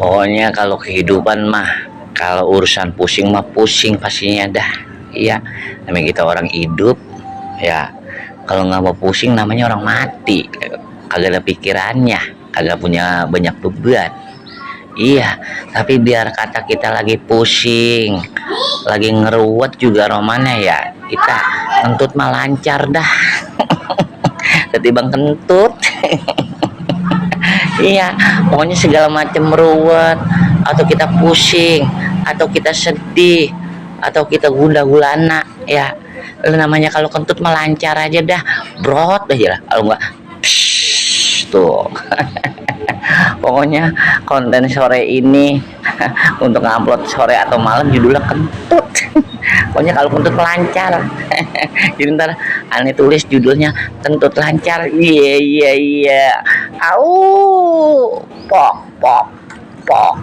Pokoknya kalau kehidupan mah, kalau urusan pusing mah pusing pastinya dah. Iya, namanya kita orang hidup ya. Kalau nggak mau pusing namanya orang mati. Kagak ada pikirannya, kagak punya banyak beban. Iya, tapi biar kata kita lagi pusing, lagi ngeruwet juga romannya ya, kita kentut mah lancar dah. Ketimbang kentut. Iya, pokoknya segala macam meruwet, atau kita pusing, atau kita sedih, atau kita gundah gulana ya. Namanya kalau kentut mah lancar aja dah, brot aja lah. Kalau enggak tuh. Pokoknya konten sore ini untuk ngupload sore atau malam judulnya kentut. Pokoknya kalau kentut lancar. Jadi ntar aneh tulis judulnya kentut lancar. Iya iya iya. Au, pok pok pok.